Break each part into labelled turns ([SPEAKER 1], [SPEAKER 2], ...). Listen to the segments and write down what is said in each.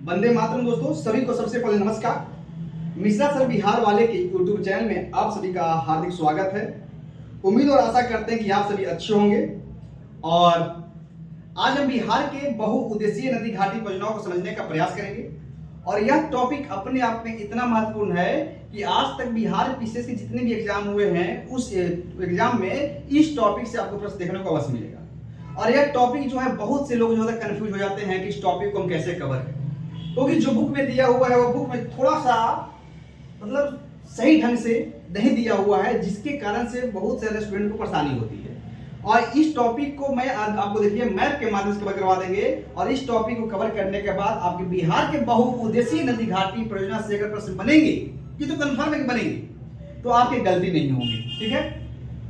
[SPEAKER 1] वंदे मातरम। दोस्तों सभी को सबसे पहले नमस्कार। मिश्रा सर बिहार वाले के यूट्यूब चैनल में आप सभी का हार्दिक स्वागत है। उम्मीद और आशा करते हैं कि आप सभी अच्छे होंगे। और आज हम बिहार के बहुउद्देशीय नदी घाटी परियोजनाओं को समझने का प्रयास करेंगे। और यह टॉपिक अपने आप में इतना महत्वपूर्ण है कि आज तक बिहार पीसीएस के जितने भी एग्जाम हुए हैं उस एग्जाम में इस टॉपिक से आपको प्रश्न देखने को अवश्य मिलेगा। और यह टॉपिक जो है बहुत से लोग जो है कंफ्यूज हो जाते हैं कि इस टॉपिक को हम कैसे कवर करें, क्योंकि जो बुक में दिया हुआ है वो बुक में थोड़ा सा मतलब सही ढंग से नहीं दिया हुआ है, जिसके कारण से बहुत सारे स्टूडेंट को परेशानी होती है। और इस टॉपिक को मैं आपको देखिए मैप के माध्यम से कवर करवा देंगे। और इस टॉपिक को कवर करने के बाद आपके बिहार के बहुउद्देशीय नदी घाटी परियोजना से अगर प्रश्न बनेंगे, ये तो कंफर्म है कि बनेंगे, तो आपकी गलती नहीं होगी। ठीक है,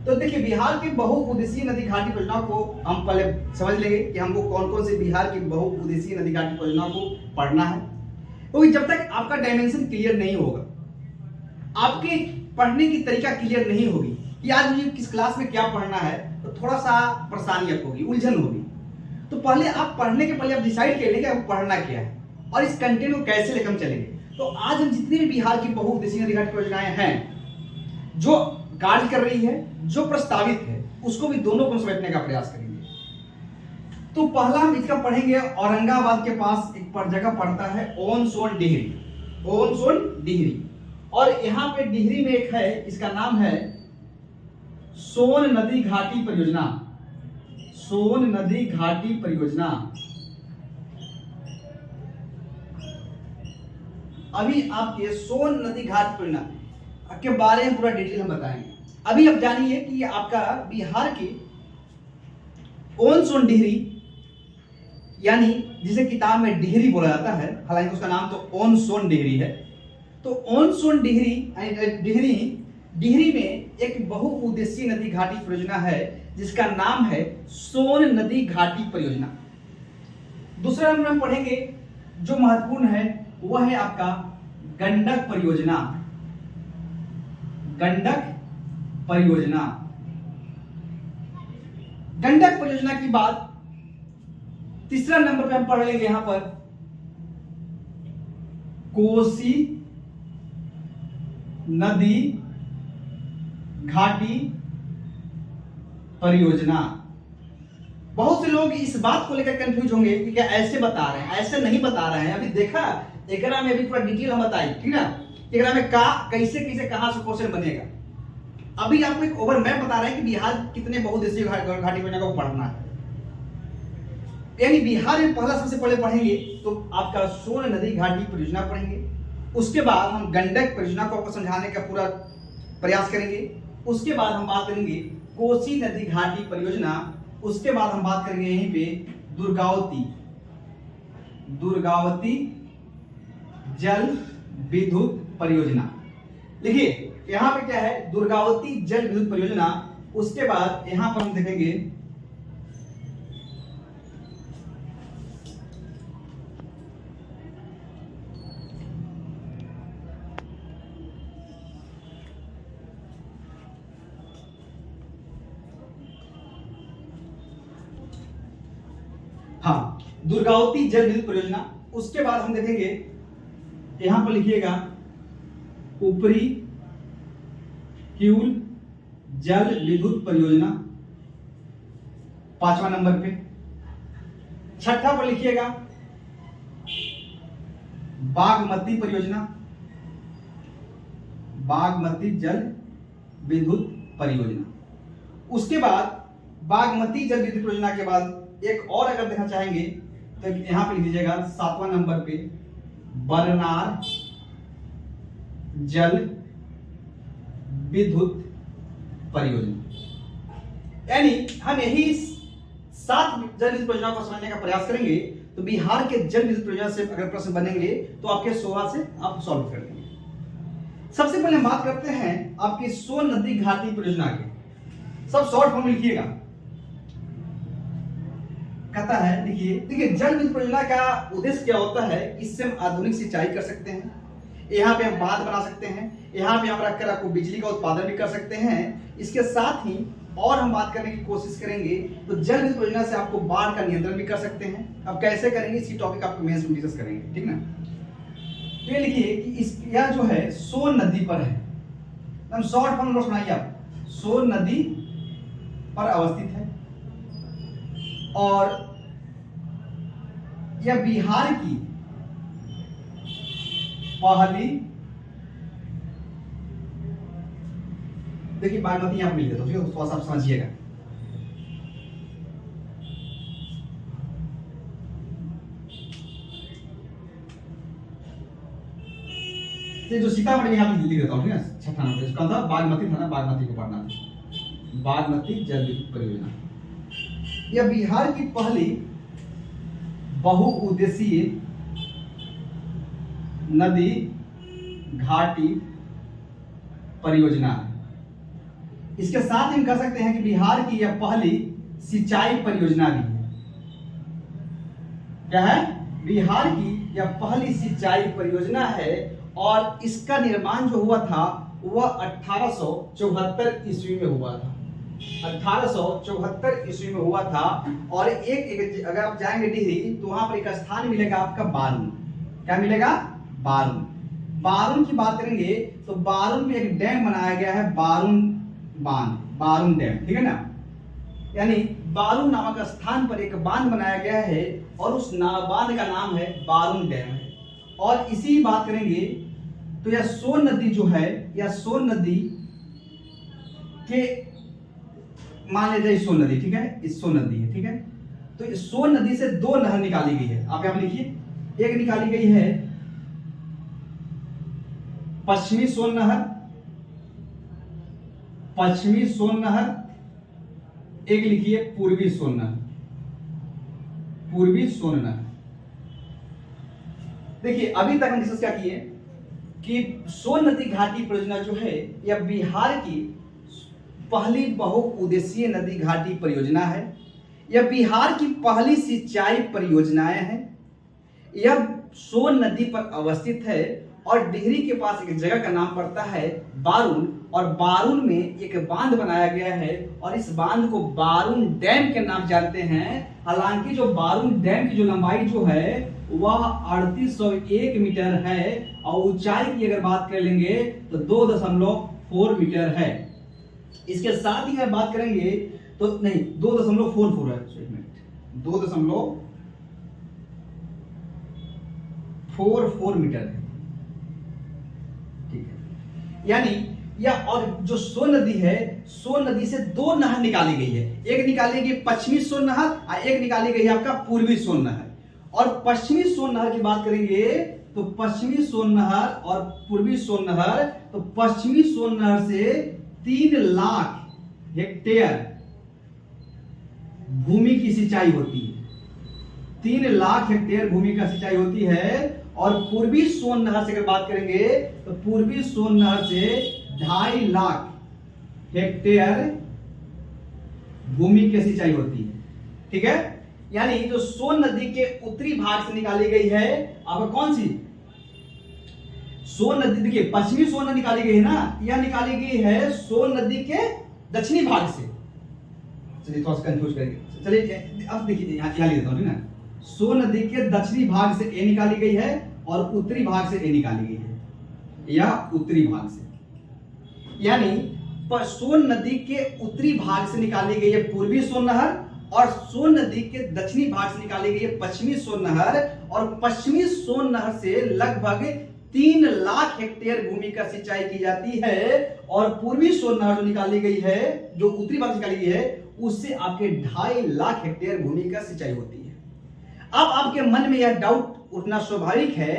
[SPEAKER 1] तो देखिए बिहार की बहुउद्देशीय नदी घाटी परियोजना को हम पहले समझ लेंगे कि हमको कौन कौन से बिहार की बहुउद्देशीय नदी घाटी परियोजना को पढ़ना है। क्योंकि जब तक आपका डायमेंशन क्लियर नहीं होगा, आपके पढ़ने की तरीका क्लियर नहीं होगी कि आज मुझे किस क्लास में क्या पढ़ना है, तो थोड़ा सा परेशानी आपको होगी, उलझन होगी। तो पहले आप पढ़ने के पहले आप डिसाइड कर लेंगे आपको पढ़ना क्या है और इस कंटेंट को कैसे लेकर हम चलेंगे। तो आज हम जितनी भी बिहार की बहुउद्देशीय नदी घाटी परियोजनाएं हैं जो कार्य कर रही है, जो प्रस्तावित है, उसको भी दोनों को समेटने का प्रयास करेंगे। तो पहला हम इसका पढ़ेंगे, औरंगाबाद के पास एक जगह पड़ता है ओन सोन डिहरी। ओन सोन डिहरी, और यहां पे डिहरी में एक है, इसका नाम है सोन नदी घाटी परियोजना। सोन नदी घाटी परियोजना। अभी आपके सोन नदी घाटी परियोजना के बारे में पूरा डिटेल हम बताएंगे। अभी आप जानिए कि आपका बिहार की ओन सोन डिहरी, यानी जिसे किताब में डिहरी बोला जाता है, हालांकि उसका नाम तो ओन सोन डिहरी है। तो ओन सोन डिहरी डिहरी में एक बहुउद्देशीय नदी घाटी परियोजना है जिसका नाम है सोन नदी घाटी परियोजना। दूसरा नंबर हम पढ़ेंगे जो महत्वपूर्ण है वह है आपका गंडक परियोजना। गंडक परियोजना। गंडक परियोजना की बात तीसरा नंबर पे हम पढ़ लेंगे यहां पर कोसी नदी घाटी परियोजना। बहुत से लोग इस बात को लेकर कंफ्यूज होंगे कि क्या ऐसे बता रहे हैं, ऐसे नहीं बता रहे हैं। अभी देखा एकरा में अभी पूरा डिटेल हम बताएं, ठीक ना, एकरा में कैसे कैसे कहां से क्वेश्चन बनेगा। अभी आपको एक ओवर मैप बता रहे हैं कि बिहार कितने बहुउद्देशीय घाटी परियोजना को पढ़ना है। यानी बिहार में पहला सबसे पहले पढ़ेंगे तो आपका सोन नदी घाटी परियोजना पढ़ेंगे। उसके बाद हम गंडक परियोजना को आपको समझाने का पूरा प्रयास करेंगे। उसके बाद हम बात करेंगे कोसी नदी घाटी परियोजना। उसके बाद हम बात करेंगे यहीं पे दुर्गावती जल विद्युत परियोजना। देखिए यहां पे क्या है, दुर्गावती जल विद्युत परियोजना। उसके बाद यहां पर हम देखेंगे हाँ, दुर्गावती जल विद्युत परियोजना। उसके बाद हम देखेंगे यहां पर लिखिएगा ऊपरी क्यूल जल विद्युत परियोजना, 5वां नंबर पे। छठा पर लिखिएगा बागमती परियोजना, बागमती जल विद्युत परियोजना। उसके बाद बागमती जल विद्युत परियोजना के बाद एक और अगर देखना चाहेंगे तो यहां पे लिख दीजिएगा 7वां नंबर पे बरनार जल विद्युत परियोजना। यानी हम यही 7 जल विद्युत परियोजना को समझने का प्रयास करेंगे। तो बिहार के जल विद्युत परियोजना से अगर प्रश्न बनेंगे तो आपके 16 से आप सॉल्व कर लेंगे। सबसे पहले बात करते हैं आपकी सोन नदी घाटी परियोजना के। सब शॉर्ट फॉर्म लिखिएगा। कहता है देखिए जल विद्युत परियोजना का उद्देश्य क्या होता है, इससे हम आधुनिक सिंचाई कर सकते हैं, यहाँ पे हम बांध बना सकते हैं, यहाँ पे हम रखकर आपको बिजली का उत्पादन भी कर सकते हैं। इसके साथ ही और हम बात करने की कोशिश करेंगे तो जल विद्युत परियोजना से आपको बाढ़ का नियंत्रण भी कर सकते हैं। अब कैसे करेंगे इसी टॉपिक आपको मेंस में डिस्कस करेंगे, ठीक ना। तो ये लिखिए कि इस यह जो है सोन नदी पर है, हम शॉर्ट फॉर्म सुनाइए आप, सोन नदी पर अवस्थित है और यह बिहार की पहली, देखिए बागमती यहां मिल गया तो थोड़ा सा आप समझिएगा। ये जो सीतामढ़ी में यहाँ लिख देता हूँ, ठीक है, छठा नंबर इसका था बागमती था ना, बागमती को पढ़ना था, बागमती जल विद्युत परियोजना। यह बिहार की पहली बहुउद्देशीय नदी घाटी परियोजना है। इसके साथ हम कह सकते हैं कि बिहार की यह पहली सिंचाई परियोजना भी है। क्या है? बिहार की यह पहली सिंचाई परियोजना है और इसका निर्माण जो हुआ था वह 1874 ईस्वी में हुआ था। 1874 ईस्वी में हुआ था और एक अगर आप जाएंगे डिहरी तो वहां पर एक स्थान मिलेगा आपका बारून। क्या मिलेगा? बारून। बारून की बात करेंगे तो बारून में एक डैम बनाया गया है, बारून बांध, बारून डैम, ठीक है ना। यानी बारून नामक स्थान पर एक बांध बनाया गया है और उस बांध का नाम है बारून डैम है। और इसी बात करेंगे तो यह सोन नदी जो है, यह सोन नदी के मान लीजिए सोन नदी, ठीक है, इस सोन नदी है, ठीक है। तो इस सोन नदी से दो नहर निकाली गई है, आप यहां लिखिए। एक निकाली गई है पश्चिमी सोन नहर, पश्चिमी सोन नहर, एक लिखिए पूर्वी सोन नहर, पूर्वी सोन नहर। देखिए अभी तक हम डिस्कस क्या किए कि सोन नदी घाटी परियोजना जो है यह बिहार की पहली बहुउद्देशीय नदी घाटी परियोजना है। यह बिहार की पहली सिंचाई परियोजनाएं हैं। यह सोन नदी पर अवस्थित है और डिहरी के पास एक जगह का नाम पड़ता है बारून और बारून में एक बांध बनाया गया है और इस बांध को बारून डैम के नाम जानते हैं। हालांकि जो बारून डैम की जो लंबाई जो है वह 3801 मीटर है और ऊंचाई की अगर बात कर लेंगे तो 2.4 मीटर है। इसके साथ ही अगर बात करेंगे तो नहीं 2.44 है, 2.44 मीटर है, ठीक है। यानी यह और जो सोन नदी है, सोन नदी से दो नहर निकाली गई है। एक निकाली गई पश्चिमी सोन नहर और एक निकाली गई है आपका पूर्वी सोन नहर। और पश्चिमी सोन नहर की बात करेंगे तो पश्चिमी सोन नहर और पूर्वी सोन नहर, तो पश्चिमी सोन नहर से 3 लाख हेक्टेयर भूमि की सिंचाई होती है। 3 लाख हेक्टेयर भूमि का सिंचाई होती है। और पूर्वी सोन नहर से अगर बात करेंगे तो पूर्वी सोन नहर से 2.5 लाख हेक्टेयर भूमि की सिंचाई होती है, ठीक है। यानी जो सोन नदी के उत्तरी भाग से निकाली गई है आपका कौन सी सोन नदी, देखिए पश्चिमी सोन नदी निकाली गई है ना, यह निकाली गई है सोन नदी के दक्षिणी भाग से। चलिए थोड़ा सा कंफ्यूज करेंगे, चलिए अब देखिए यहां लिख देता हूं ना, सोन नदी के दक्षिणी भाग से ए निकाली गई है और उत्तरी भाग से ए निकाली गई है, या उत्तरी भाग से। यानी सोन नदी के उत्तरी भाग से निकाली गई है पूर्वी सोन नहर और सोन नदी के दक्षिणी भाग से निकाली गई है पश्चिमी सोन नहर। और पश्चिमी सोन नहर से लगभग 3 लाख हेक्टेयर भूमि का सिंचाई की जाती है और पूर्वी सोन नहर जो निकाली गई है, जो उत्तरी भाग से निकाली गई है, उससे आपके 2.5 लाख हेक्टेयर भूमि का सिंचाई होती है। अब आपके मन में यह डाउट उठना स्वाभाविक है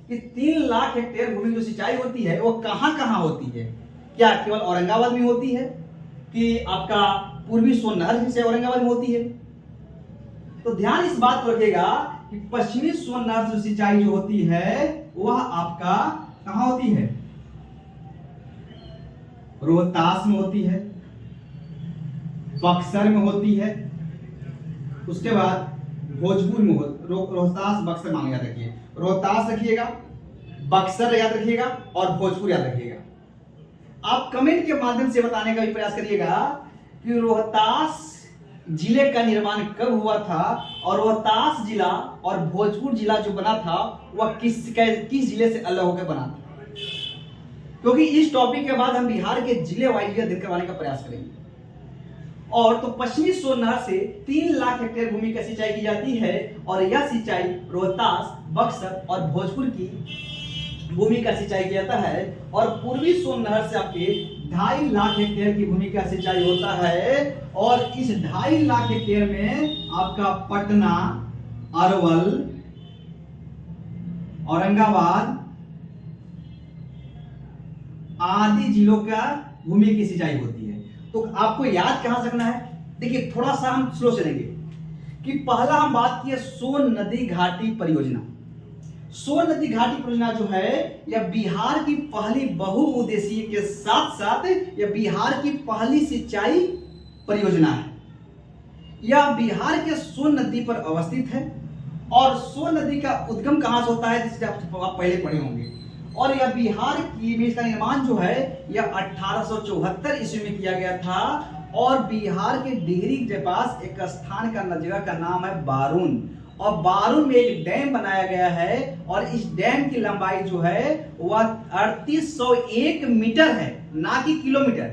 [SPEAKER 1] कि 3 लाख हेक्टेयर भूमि जो सिंचाई होती है वो कहां कहां होती है? क्या केवल औरंगाबाद में होती है कि आपका पूर्वी सोन नहर से औरंगाबाद में होती है? तो ध्यान इस बात को रखिएगा कि पश्चिमी सोन नहर से सिंचाई जो होती है वह आपका कहां होती है? रोहतास में होती है, बक्सर में होती है, उसके बाद भोजपुर में रोहतास बक्सर मान याद रखिए, रोहतास रखिएगा, बक्सर याद रखिएगा और भोजपुर याद रखिएगा। आप कमेंट के माध्यम से बताने का भी प्रयास करिएगा कि कि रोहतास जिले का निर्माण कब हुआ था और रोहतास जिला और भोजपुर जिला जो बना था वह किस जिले से अलग होकर बना था। क्योंकि इस टॉपिक के बाद हम बिहार के जिले वाइज अध्ययन करवाने का प्रयास करेंगे। और तो पश्चिमी सोन नहर से 3 लाख हेक्टेयर भूमि का सिंचाई की जाती है और यह सिंचाई रोहतास, बक्सर और भोजपुर की भूमि का सिंचाई किया जाता है। और पूर्वी सोन नहर से आपके 2.5 लाख हेक्टेयर की भूमि का सिंचाई होता है और इस 2.5 लाख हेक्टेयर में आपका पटना, अरवल, औरंगाबाद आदि जिलों का भूमि की सिंचाई होती है। तो आपको याद कहां रखना है, देखिए थोड़ा सा हम स्लो चलेंगे कि पहला हम बात किए सोन नदी घाटी परियोजना। सोन नदी घाटी परियोजना जो है यह बिहार की पहली बहुउद्देशीय के साथ साथ यह बिहार की पहली सिंचाई परियोजना है। यह बिहार के सोन नदी पर अवस्थित है और सोन नदी का उद्गम कहां से होता है जिसे आप पहले पढ़े होंगे। और यह बिहार की में इसका निर्माण जो है यह 1874 ईस्वी में किया गया था और बिहार के डिहरी के पास एक स्थान का जगह का नाम है बारून और बारून में एक डैम बनाया गया है और इस डैम की लंबाई जो है वह 3801 मीटर है, ना कि किलोमीटर।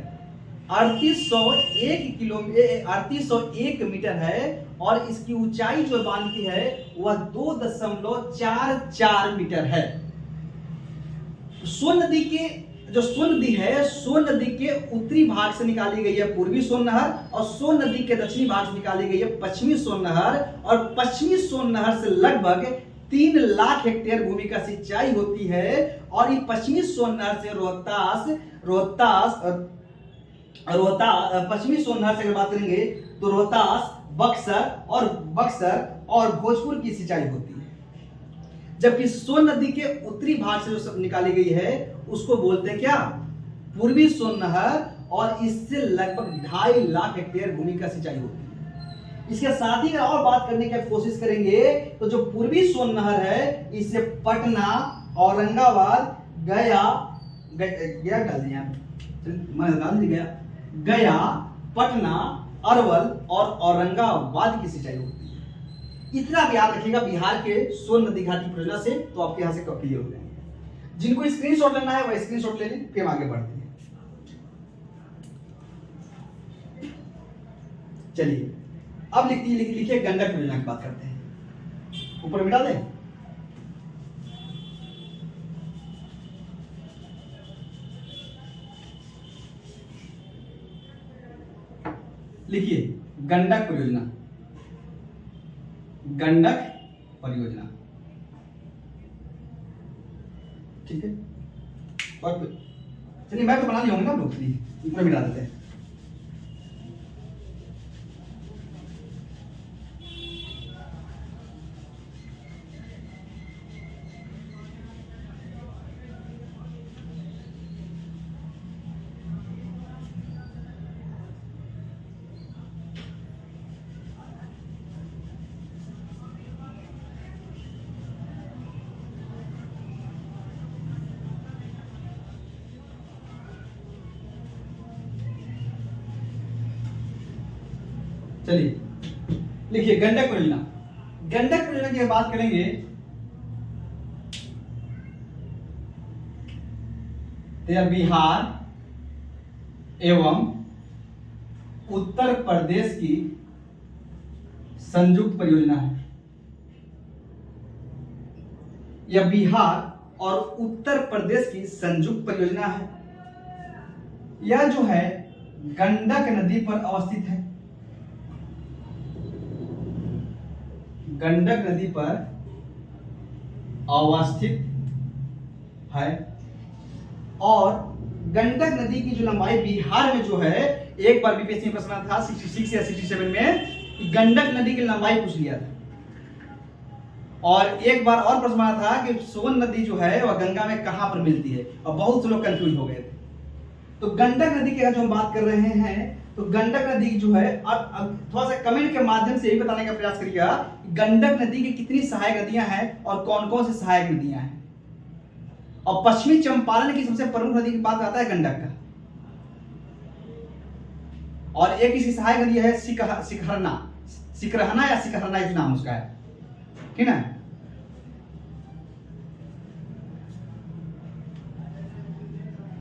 [SPEAKER 1] 3801 मीटर है और इसकी ऊंचाई जो बांध की है वह 2.44 मीटर है। सोन नदी के जो सोन नदी है, सोन नदी के उत्तरी भाग से निकाली गई है पूर्वी सोन नहर और सोन नदी के दक्षिणी भाग से निकाली गई है पश्चिमी सोन नहर और पश्चिमी सोन नहर से लगभग 3 लाख हेक्टेयर भूमि का सिंचाई होती है। और ये पश्चिमी सोन नहर से पश्चिमी सोन नहर से अगर बात करेंगे तो रोहतास, बक्सर और भोजपुर की सिंचाई होती है। जबकि सोन नदी के उत्तरी भाग से जो सब निकाली गई है उसको बोलते हैं क्या, पूर्वी सोन नहर और इससे लगभग 2.5 लाख हेक्टेयर भूमि का सिंचाई होती है। इसके साथ ही और बात करने की कोशिश करेंगे तो जो पूर्वी सोन नहर है इससे पटना, औरंगाबाद, गया, पटना, अरवल और औरंगाबाद की सिंचाई होती है। इतना आप याद रखिएगा बिहार के सोन नदी घाटी परियोजना से, तो आपके यहां से क्लियर हो जाएंगे। जिनको स्क्रीनशॉट लेना है वह स्क्रीनशॉट ले लें, फिर हम आगे बढ़ते हैं। चलिए अब लिखिए गंडक परियोजना की बात करते हैं। ऊपर मिटा दें। लिखिए गंडक परियोजना, गंडक परियोजना, ठीक है। और चलिए मैं तो बना लिए होंगे ना लोग, ऊपर मिटा देते हैं। चलिए लिखिए गंडक परियोजना। गंडक परियोजना की बात करेंगे तो यह बिहार एवं उत्तर प्रदेश की संयुक्त परियोजना है। यह बिहार और उत्तर प्रदेश की संयुक्त परियोजना है। यह जो है गंडक नदी पर अवस्थित है। गंडक नदी पर अवस्थित है और गंडक नदी की जो लंबाई बिहार में जो है, एक बार बीपीएससी में प्रश्न था 66 या 67 में गंडक नदी की लंबाई पूछ लिया था। और एक बार और प्रश्न था कि सोन नदी जो है वह गंगा में कहां पर मिलती है और बहुत से लोग कंफ्यूज हो गए थे। तो गंडक नदी की जो हम बात कर रहे हैं तो गंडक नदी जो है, अब थोड़ा सा कमेंट के माध्यम से यही बताने का प्रयास करिएगा गंडक नदी की कितनी सहायक नदियां हैं और कौन कौन सी सहायक नदियां हैं। और पश्चिमी चंपारण की सबसे प्रमुख नदी की बात आता है गंडक का। और एक इसकी सहायक नदी है सिकरहना, सिकरहना या सिकरहना इस नाम उसका है, ठीक है।